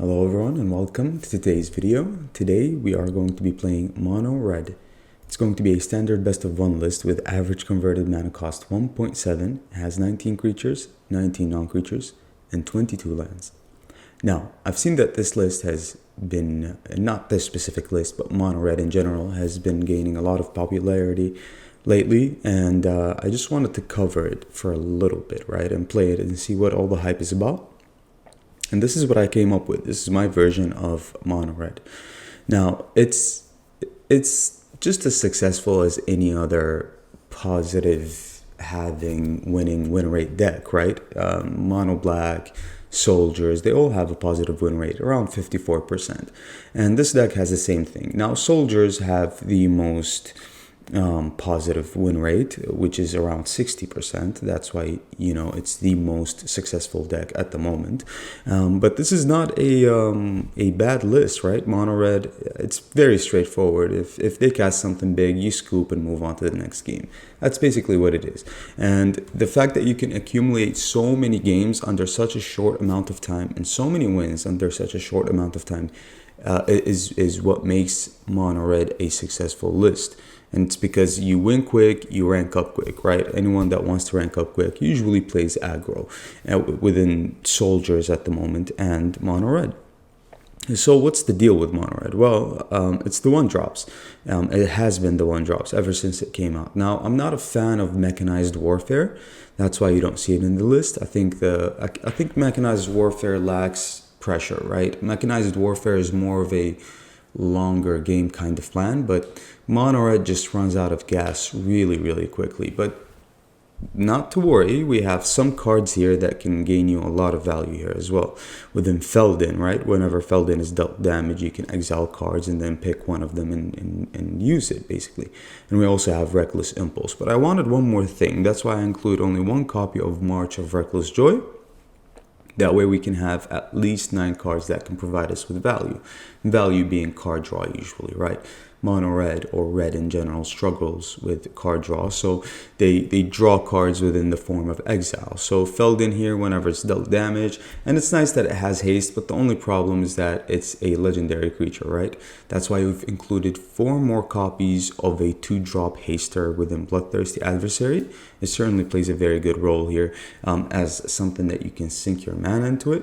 Hello everyone and welcome to today's video. Today we are going to be playing Mono Red. It's going to be a standard best of one list with average converted mana cost 1.7. It has 19 creatures, 19 non-creatures, and 22 lands. Now, I've seen that this list has been, not this specific list, but Mono Red in general has been gaining a lot of popularity lately, and I just wanted to cover it for a little bit, right, and play it and see what all the hype is about. And this is what I came up with. This is my version of Mono Red. Now, it's just as successful as any other positive having winning win rate deck, right? Mono Black, Soldiers, they all have a positive win rate, around 54%. And this deck has the same thing. Now, Soldiers have the most positive win rate, which is around 60%. That's why, it's the most successful deck at the moment. But this is not a bad list, right? Mono Red, it's very straightforward. If they cast something big, you scoop and move on to the next game. That's basically what it is. And the fact that you can accumulate so many games under such a short amount of time and so many wins under such a short amount of time is what makes Mono Red a successful list. And it's because you win quick, you rank up quick, right? Anyone that wants to rank up quick usually plays aggro within Soldiers at the moment and Mono Red. So what's the deal with Mono Red? Well, it's the one drops. It has been the one drops ever since it came out. Now, I'm not a fan of Mechanized Warfare. That's why you don't see it in the list. I think Mechanized Warfare lacks pressure, right? Mechanized Warfare is more of a longer game kind of plan, but Mono Red just runs out of gas really quickly. But not to worry, we have some cards here that can gain you a lot of value here as well. Within Feldin, right? Whenever Feldin is dealt damage, you can exile cards and then pick one of them and use it, basically. And we also have Reckless Impulse. But I wanted one more thing. That's why I include only one copy of March of Reckless Joy. That way we can have at least 9 cards that can provide us with value. Value being card draw usually, right? Mono Red or Red in general struggles with card draw, so they draw cards within the form of exile. So Feldin here whenever it's dealt damage, and it's nice that it has haste, but the only problem is that it's a legendary creature, right? That's why we've included 4 more copies of a 2-drop haster within Bloodthirsty Adversary. It certainly plays a very good role here as something that you can sink your mana into it,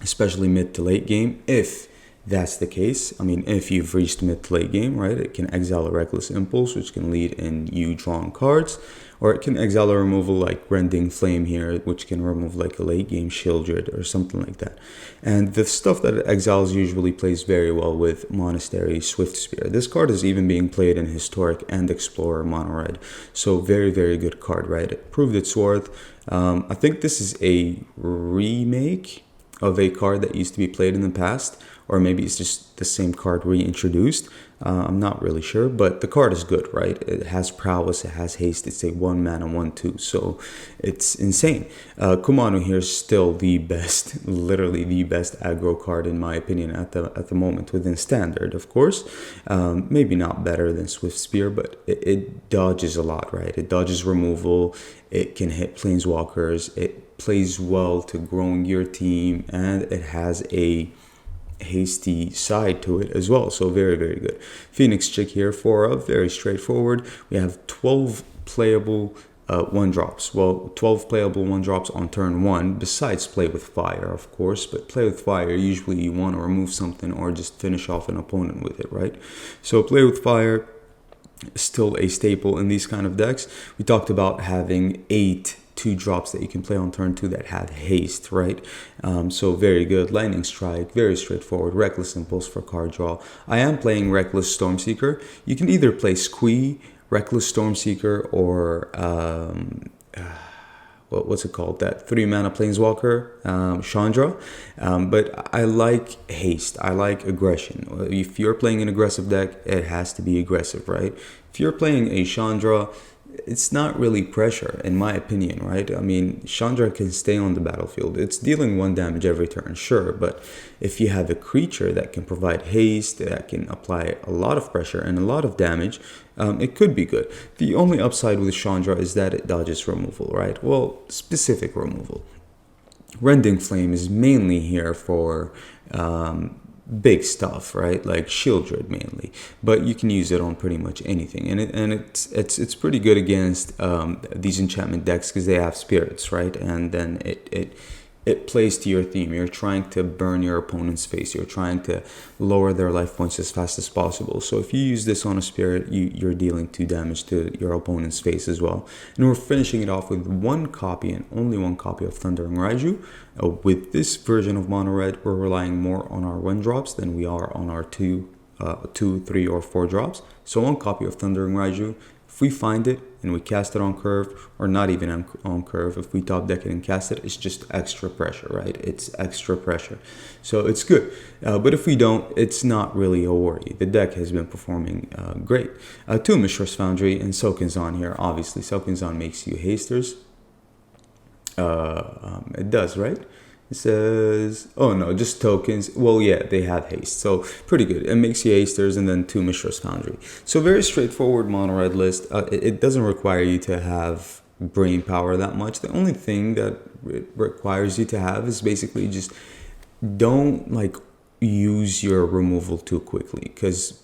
especially mid to late game. If that's the case, I mean, if you've reached mid to late game, right, it can exile a Reckless Impulse, which can lead in you drawing cards, or it can exile a removal like Rending Flame here, which can remove like a late game Shieldred or something like that. And the stuff that it exiles usually plays very well with Monastery Swift Spear. This card is even being played in Historic and Explorer Mono Red, so very good card, right? It proved its worth. I think this is a remake of a card that used to be played in the past, or maybe it's just the same card reintroduced. I'm not really sure, but the card is good, right? It has prowess, it has haste, it's a 1 mana 1/2, so it's insane. Kumano here is still the best, literally the best aggro card in my opinion at the moment within standard, of course. Maybe not better than Swift Spear, but it dodges a lot, right? It dodges removal, it can hit planeswalkers, it plays well to growing your team, and it has a hasty side to it as well, so very good. Phoenix Chick here for a very straightforward. We have 12 playable 1-drops. Well, 12 playable 1-drops on turn 1, besides Play with Fire, of course. But Play with Fire, usually you want to remove something or just finish off an opponent with it, right? So Play with Fire is still a staple in these kind of decks. We talked about having 8 2-drops that you can play on turn 2 that have haste, right? So very good. Lightning Strike, very straightforward. Reckless Impulse for card draw. I am playing Reckless Stormseeker. You can either play Squee, Reckless Stormseeker, or what's it called? That 3-mana Planeswalker, Chandra. But I like haste. I like aggression. If you're playing an aggressive deck, it has to be aggressive, right? If you're playing a Chandra, it's not really pressure, in my opinion, right? I mean, Chandra can stay on the battlefield. It's dealing 1 damage every turn, sure, but if you have a creature that can provide haste, that can apply a lot of pressure and a lot of damage, it could be good. The only upside with Chandra is that it dodges removal, right? Well, specific removal. Rending Flame is mainly here for big stuff, right? Like Shieldred mainly, but you can use it on pretty much anything, and it's pretty good against these enchantment decks because they have spirits, right? And then it plays to your theme. You're trying to burn your opponent's face. You're trying to lower their life points as fast as possible. So if you use this on a spirit, you're dealing 2 damage to your opponent's face as well. And we're finishing it off with 1 copy and only 1 copy of Thundering Raiju. With this version of Mono Red, we're relying more on our 1 drops than we are on our 2, 3, or 4 drops. So 1 copy of Thundering Raiju. If we find it and we cast it on curve, or not even on curve, if we top deck it and cast it, it's just extra pressure, right? It's extra pressure. So it's good. But if we don't, it's not really a worry. The deck has been performing great. 2 Mishra's Foundry and Sokinzon here. Obviously, Sokinzon makes you hasters. It does, right? It says, oh no, just tokens. Well, yeah, they have haste, so pretty good. It makes you hasters and then 2 Mishra's Foundry. So very straightforward mono red list. It doesn't require you to have brain power that much. The only thing that it requires you to have is basically just don't like use your removal too quickly, because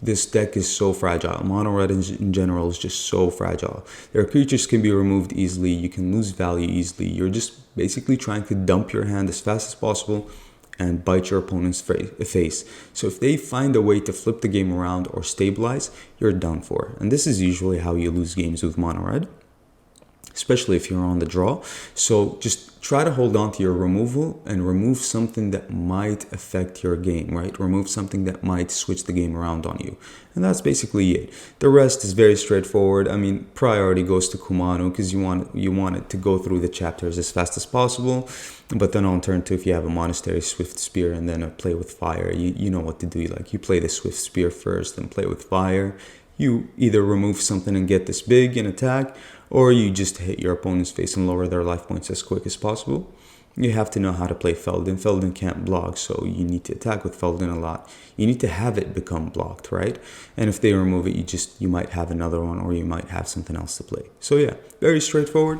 this deck is so fragile. Mono red in general is just so fragile. Their creatures can be removed easily. You can lose value easily. You're just basically trying to dump your hand as fast as possible and bite your opponent's face. So if they find a way to flip the game around or stabilize, you're done for. And this is usually how you lose games with mono red, especially if you're on the draw. So just try to hold on to your removal and remove something that might affect your game, right? Remove something that might switch the game around on you. And that's basically it. The rest is very straightforward. I mean, priority goes to Kumano because you want it to go through the chapters as fast as possible. But then on turn 2, if you have a Monastery Swift Spear and then a Play with Fire, you know what to do. Like, you play the Swift Spear first and Play with Fire. You either remove something and get this big and attack, or you just hit your opponent's face and lower their life points as quick as possible. You have to know how to play Feldon. Feldon can't block, so you need to attack with Feldon a lot. You need to have it become blocked, right? And if they remove it, you might have another one, or you might have something else to play. So yeah, very straightforward.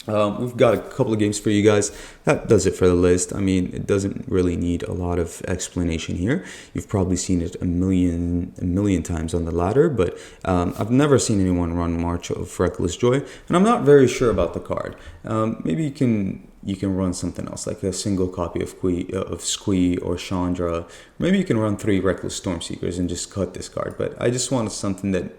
We've got a couple of games for you guys. That does it for the list. I mean, it doesn't really need a lot of explanation here. You've probably seen it a million times on the ladder, but I've never seen anyone run March of Reckless Joy, and I'm not very sure about the card. Maybe you can run something else, like a single copy of Squee or Chandra. Maybe you can run 3 Reckless Stormseekers and just cut this card, but I just wanted something that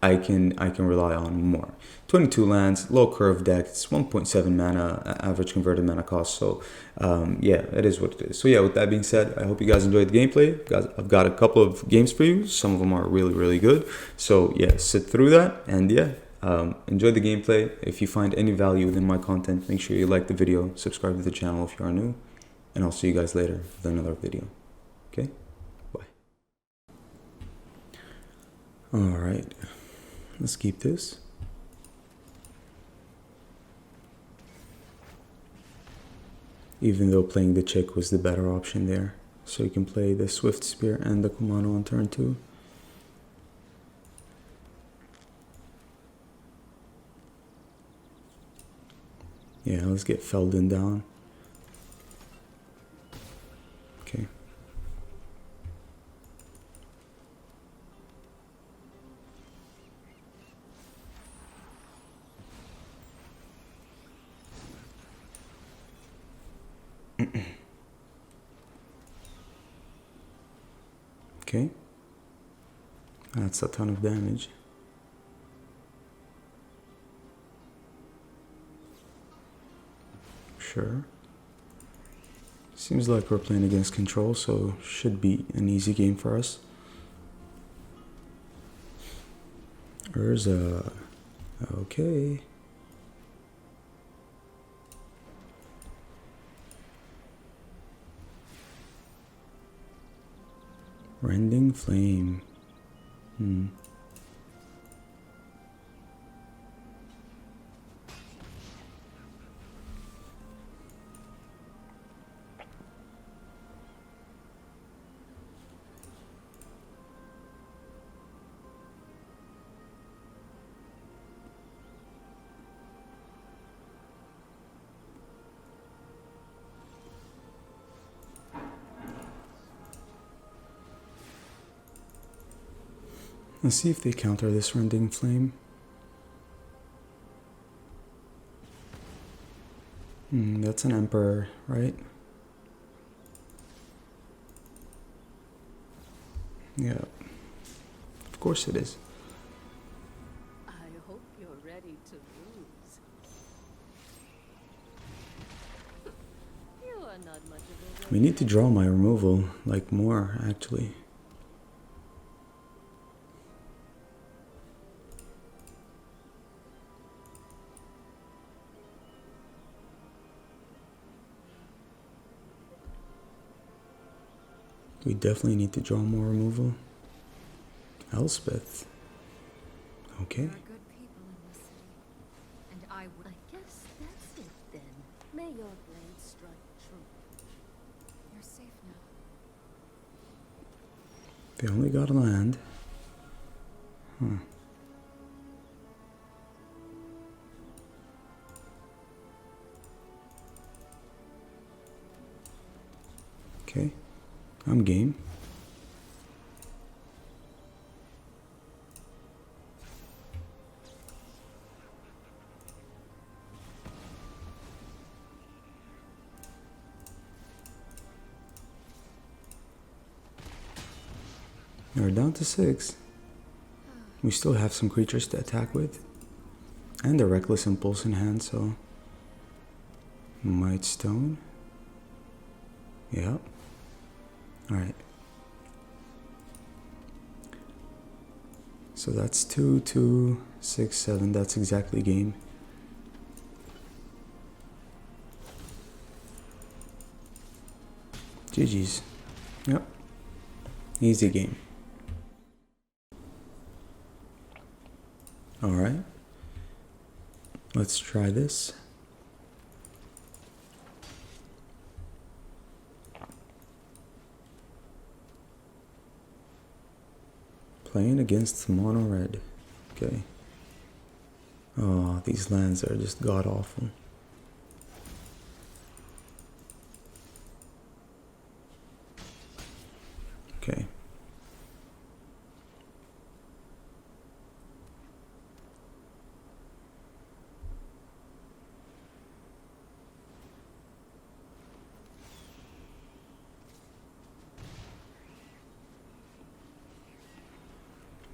I can rely on more. 22 lands, low curve deck. It's 1.7 mana, average converted mana cost. So yeah, it is what it is. So yeah, with that being said, I hope you guys enjoyed the gameplay. I've got a couple of games for you. Some of them are really, really good. So yeah, sit through that and yeah, enjoy the gameplay. If you find any value within my content, make sure you like the video, subscribe to the channel if you are new, and I'll see you guys later with another video. Okay, bye. All right, let's keep this. Even though playing the Chick was the better option there. So you can play the Swift Spear and the Kumano on turn 2. Yeah, let's get Feldon down. Okay. Okay. That's a ton of damage. Sure. Seems like we're playing against control, so should be an easy game for us. Urza. Okay. Rending Flame. Let's see if they counter this Rending Flame. That's an Emperor, right? Yeah. Of course it is. I hope you're ready to lose. You are not much of a... We need to draw my removal, like more, actually. We definitely need to draw more removal. Elspeth. Okay. There are good people in this city, and I guess that's it then. May your blade strike true. You're safe now. They only got a land. Huh. Okay. I'm game. We're down to 6. We still have some creatures to attack with. And a Reckless Impulse in hand, so... Might Stone. Yep. Alright. So that's 2, 2, 6, 7. That's exactly game. GG's. Yep. Easy game. Alright. Let's try this. Playing against mono red. Okay. Oh, these lands are just god awful. Okay.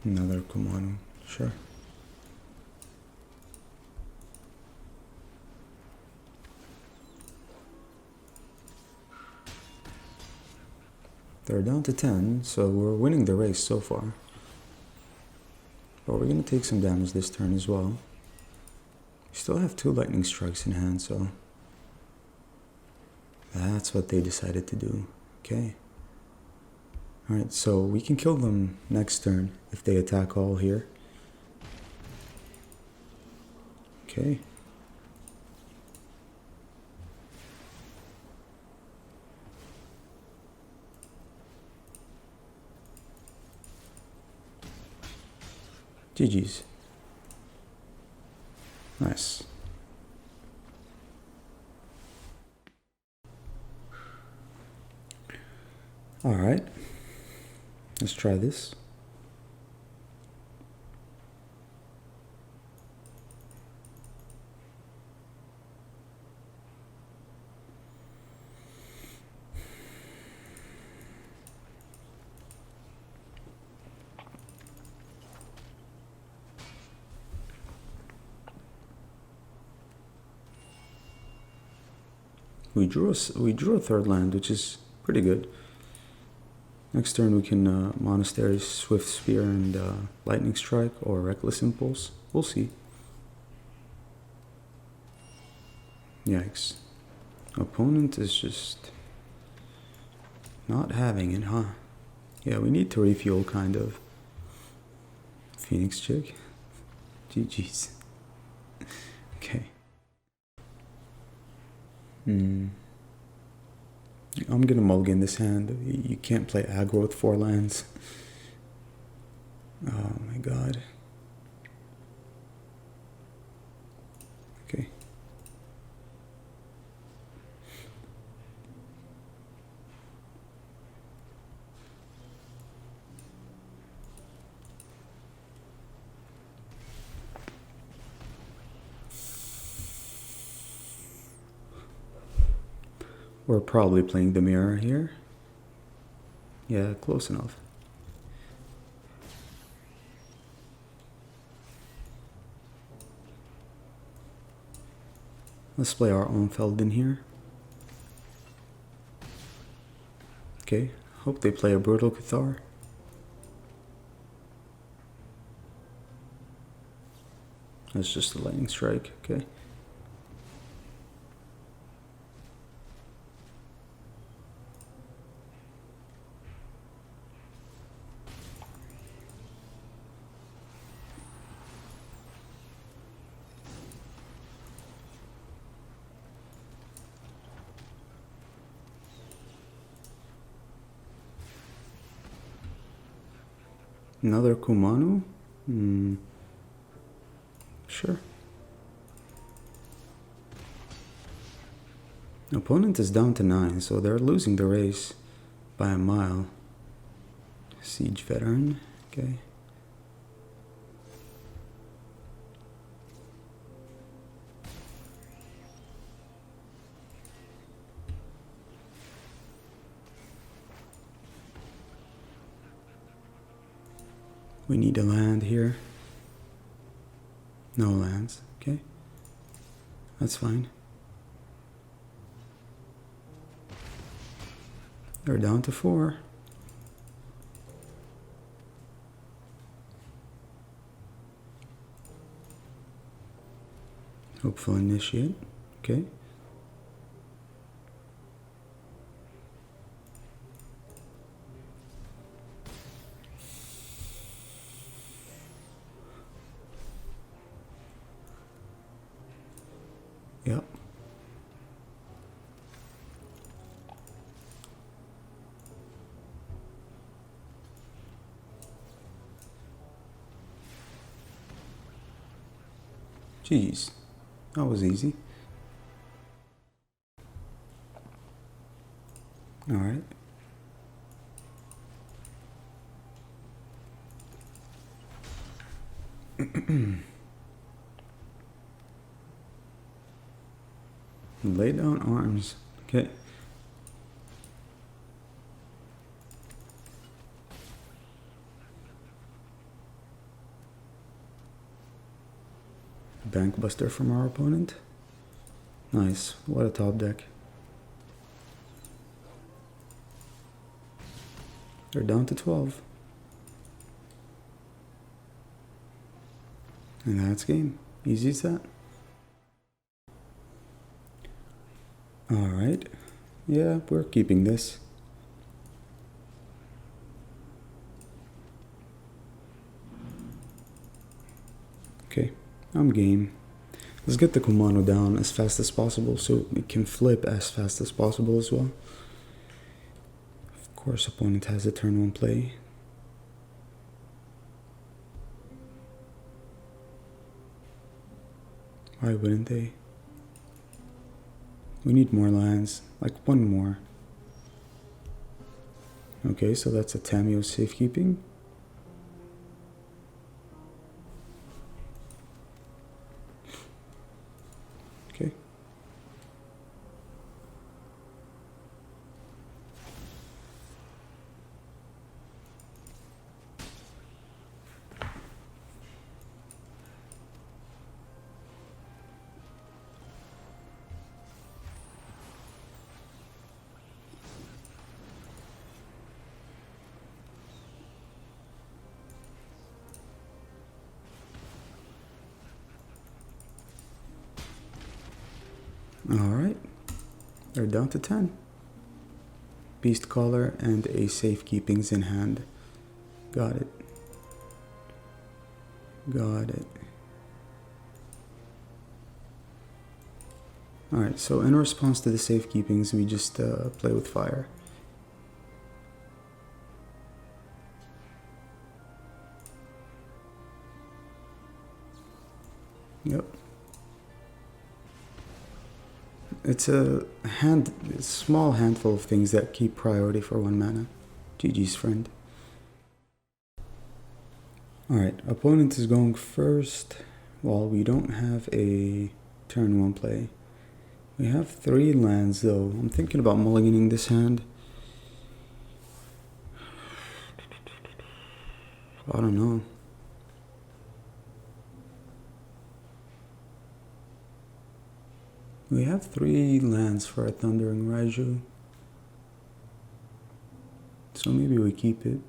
Another Kumano, sure. They're down to 10, so we're winning the race so far. But we're going to take some damage this turn as well. We still have 2 lightning strikes in hand, so... That's what they decided to do. Okay. Alright, so we can kill them next turn if they attack all here. Okay. GG's. Nice. Alright. Let's try this. We drew a third land, which is pretty good. Next turn we can Monastery, Swift Spear, and Lightning Strike, or Reckless Impulse. We'll see. Yikes. Opponent is just not having it, huh? Yeah, we need to refuel, kind of. Phoenix Chick. GG's. Okay. I'm gonna mulligan this hand. You can't play aggro with 4 lands. Oh my god. Okay. We're probably playing the mirror here. Yeah, close enough. Let's play our own Feldin here. Okay, hope they play a Brutal Cathar. That's just a lightning strike, okay. Another Kumano? Sure. Opponent is down to 9, so they're losing the race by a mile. Siege Veteran, okay. We need a land here. No lands, okay. That's fine. They're down to 4. Hopeful initiate, okay. Yep. Jeez, that was easy. All right. Lay down arms. Okay. Bankbuster from our opponent. Nice. What a top deck. They're down to 12. And that's game. Easy as that. Alright. Yeah, we're keeping this. Okay, I'm game. Let's get the Kumano down as fast as possible so it can flip as fast as possible as well. Of course, opponent has a turn 1 play. Why wouldn't they? We need more lands, like 1 more. Okay, so that's a Tamio safekeeping. Okay. Alright, they're down to 10. Beast Caller and a safekeepings in hand. Got it. Got it. Alright, so in response to the safekeepings, we just play with fire. Yep. It's a small handful of things that keep priority for 1 mana. GG's friend. Alright, opponent is going first. Well, we don't have a turn 1 play. We have 3 lands though. I'm thinking about mulliganing this hand. I don't know. We have 3 lands for a Thundering Raiju. So maybe we keep it.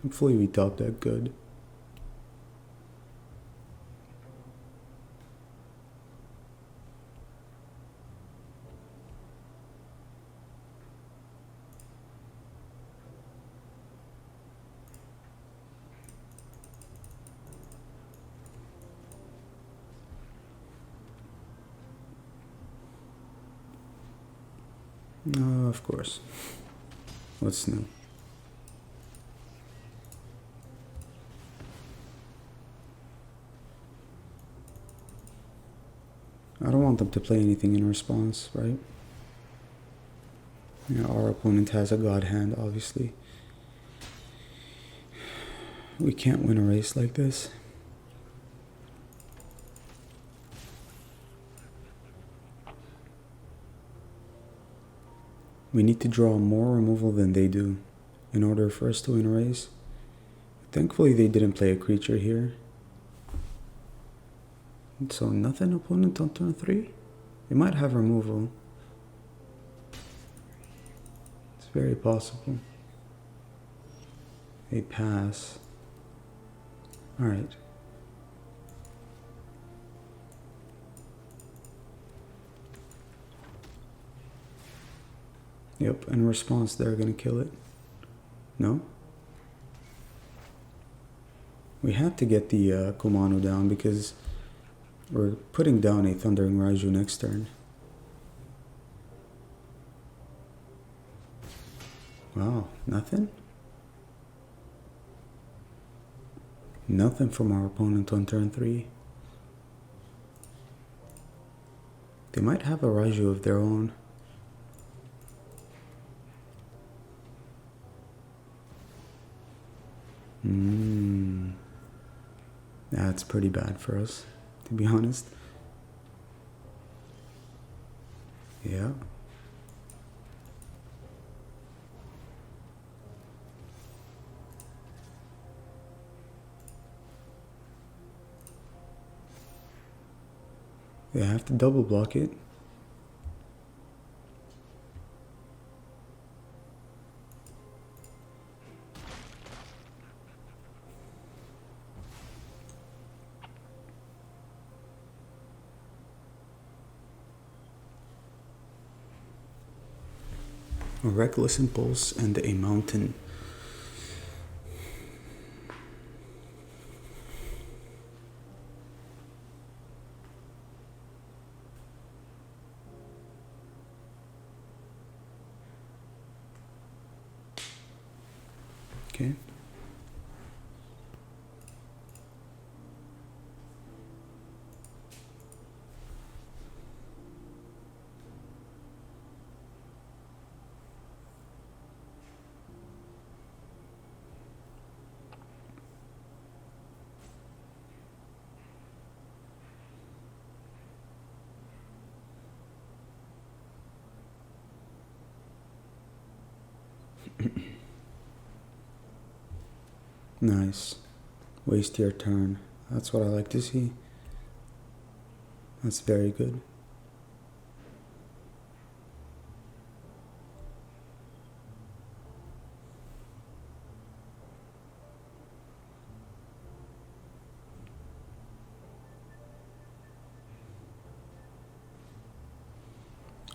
Hopefully we top that good. Of course. What's new? I don't want them to play anything in response, right? Yeah, our opponent has a god hand, obviously. We can't win a race like this. We need to draw more removal than they do in order for us to win a race. Thankfully they didn't play a creature here. So nothing opponent on turn 3? They might have removal. It's very possible. They pass. Alright. Yep, in response they're gonna kill it. No? We had to get the Kumano down because we're putting down a Thundering Raiju next turn. Wow, nothing? Nothing from our opponent on turn 3. They might have a Raiju of their own. That's pretty bad for us, to be honest. Yeah. They have to double block it. A Reckless Impulse and a Mountain. Okay. Nice. Waste your turn. That's what I like to see. That's very good.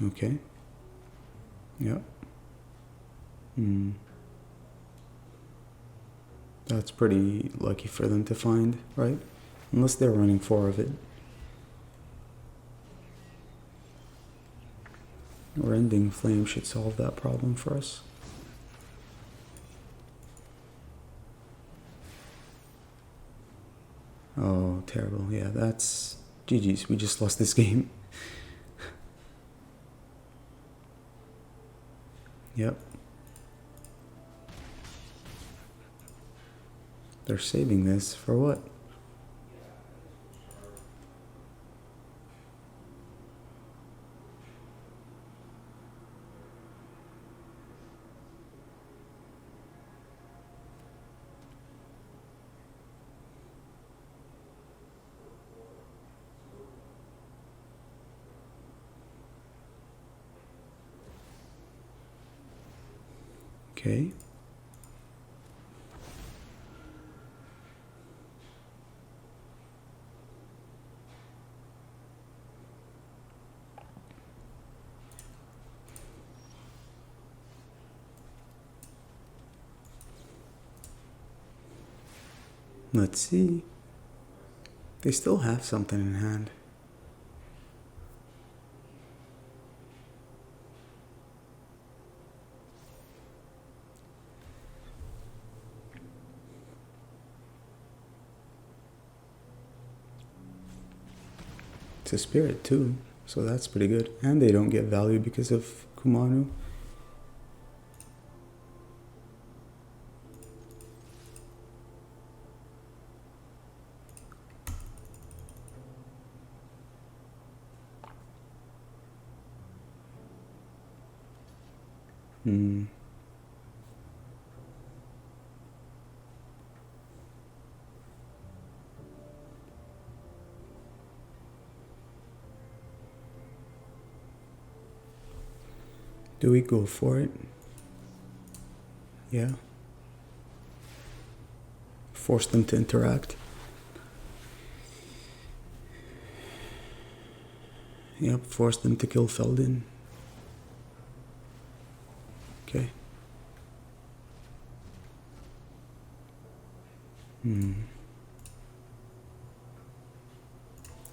Okay. Yep. That's pretty lucky for them to find, right? Unless they're running 4 of it. Rending Flame should solve that problem for us. Oh, terrible. Yeah, that's GG's. We just lost this game. Yep. They're saving this for what? Okay. Let's see. They still have something in hand. It's a spirit too, so that's pretty good. And they don't get value because of Kumano. Do we go for it? Yeah. Force them to interact. Yep, force them to kill Feldin. Okay. I'm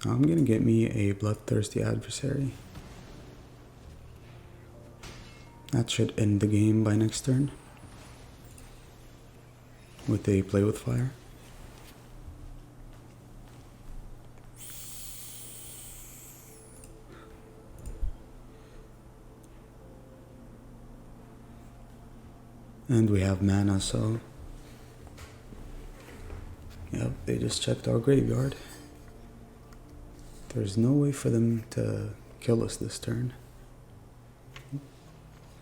gonna get me a bloodthirsty adversary. That should end the game by next turn. With a play with fire. And we have mana, so... Yep, they just checked our graveyard. There's no way for them to kill us this turn.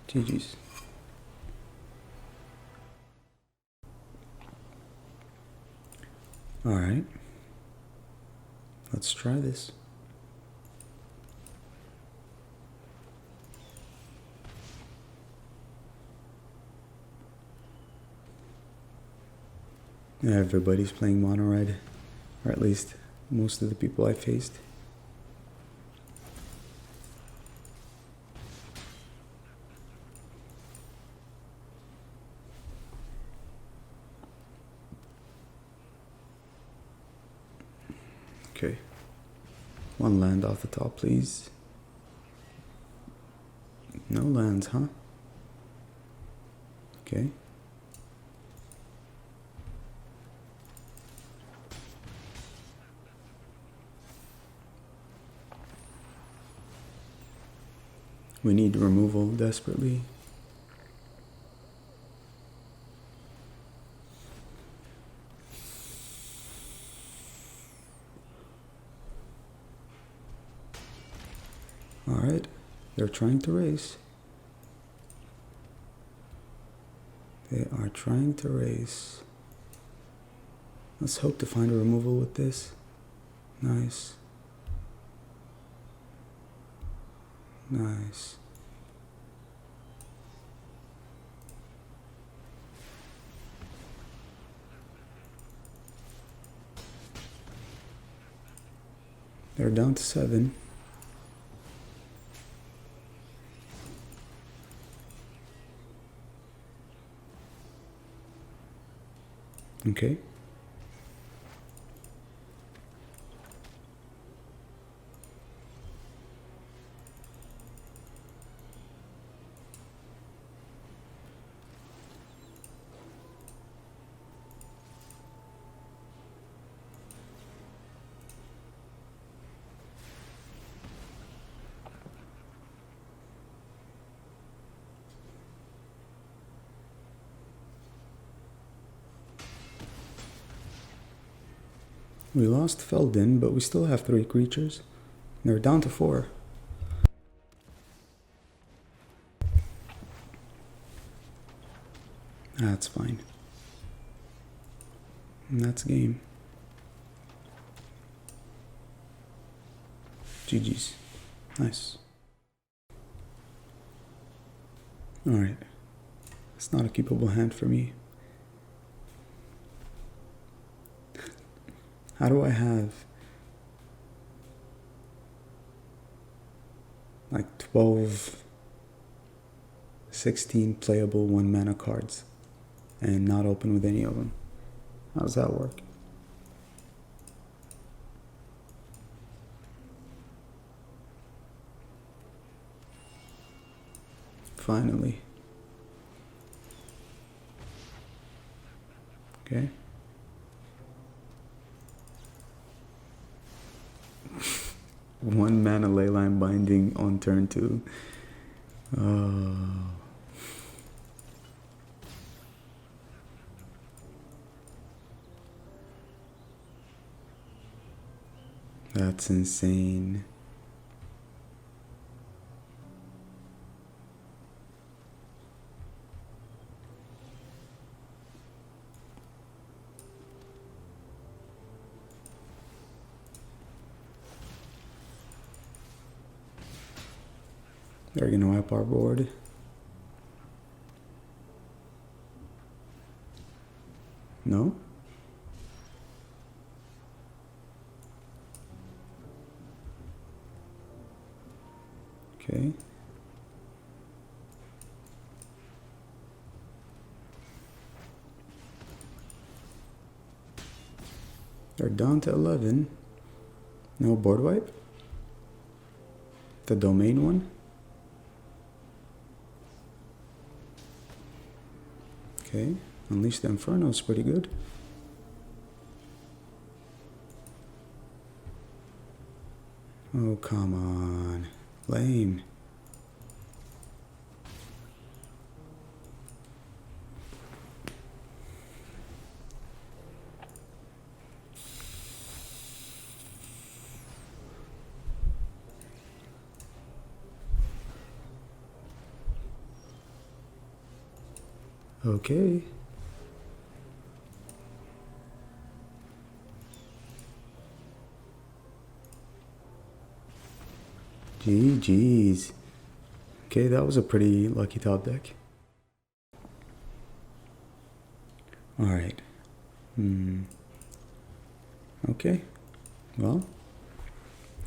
GG's. Alright. Let's try this. Everybody's playing mono red, or at least most of the people I faced. Okay, one land off the top, please. No lands, huh? Okay. We need removal desperately. Alright, they're trying to raise. They are trying to raise. Let's hope to find a removal with this. Nice. Nice. They're down to 7. Okay. We lost Feldin, but we still have 3 creatures. They're down to 4. That's fine. And that's game. GG's. Nice. Alright. It's not a keepable hand for me. How do I have like 12, 16 playable 1 mana cards and not open with any of them? How does that work? Finally. Okay. One mana Leyline Binding on turn 2. Oh. That's insane. They're gonna wipe our board. No? Okay. They're down to 11. No board wipe? The domain one? Okay, Unleash the Inferno is pretty good. Oh, come on. Lame. Okay. GG's. Okay, that was a pretty lucky top deck. Alright. Okay. Well,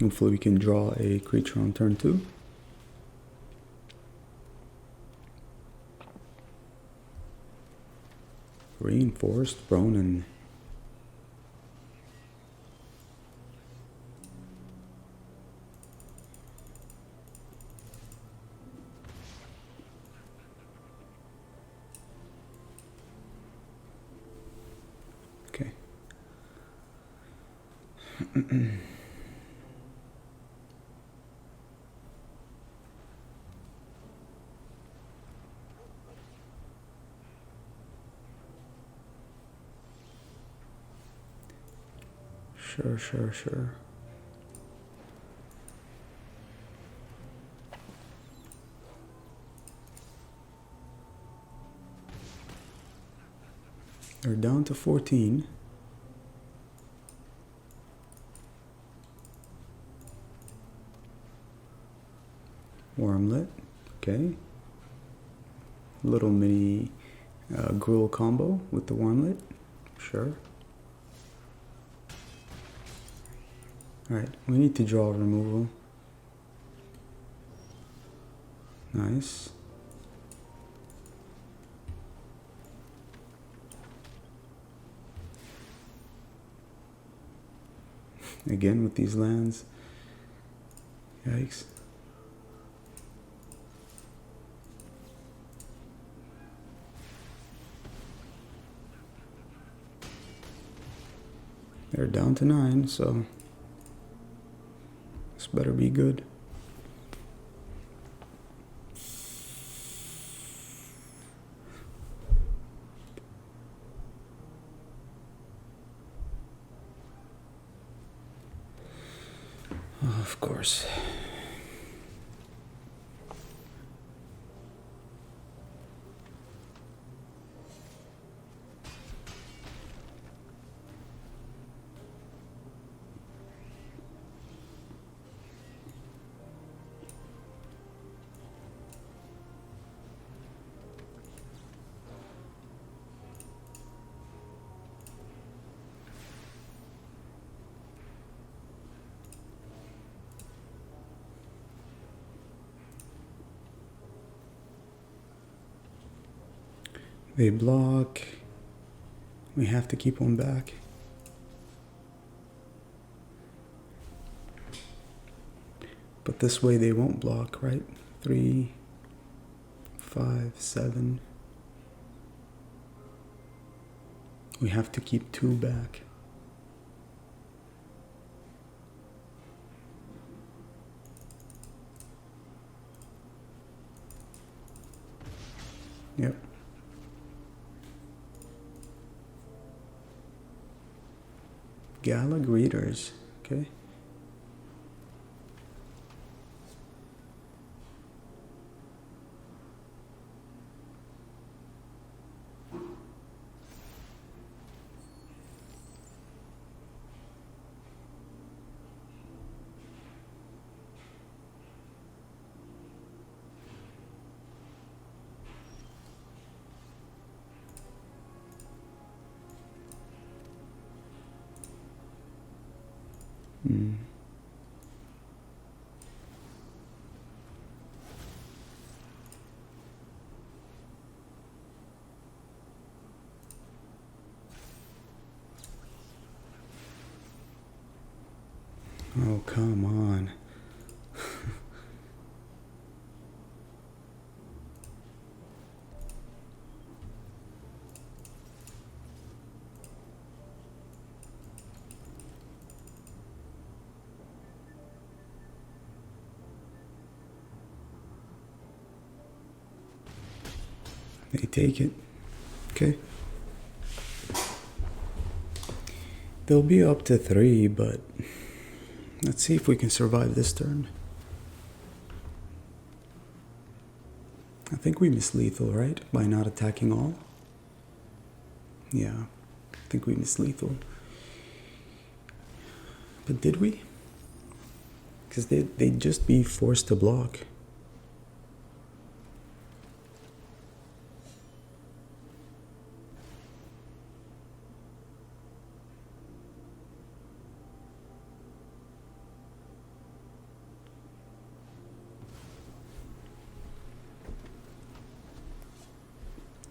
hopefully we can draw a creature on turn 2. Reinforced Ronin. Okay. Sure. They're down to 14. Wormlet, okay. Little mini gruel combo with the Wormlet, sure. Alright, we need to draw removal. Nice. Again with these lands. Yikes. They're down to 9, so this better be good. Oh, of course. They block. We have to keep one back. But this way they won't block, right? 3, 5, 7. We have to keep 2 back. Yep. Gala greeters, okay. Oh, come on. They take it. Okay. They'll be up to 3, but let's see if we can survive this turn. I think we missed lethal, right? By not attacking all? Yeah, I think we missed lethal. But did we? Because they'd just be forced to block.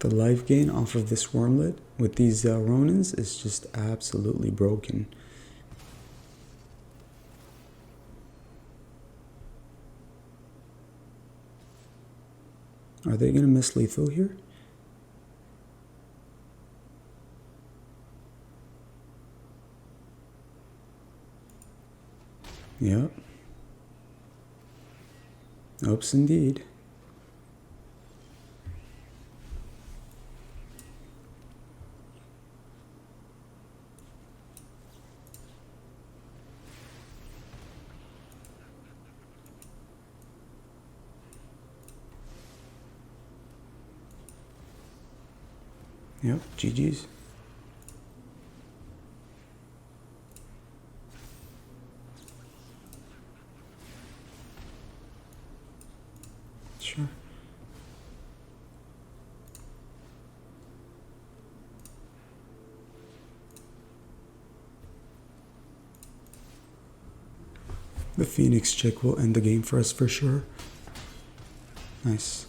The life gain off of this Wormlet with these Ronins is just absolutely broken. Are they going to miss lethal here? Yep. Oops, indeed. Yep, GG's. Sure. The Phoenix chick will end the game for us for sure. Nice.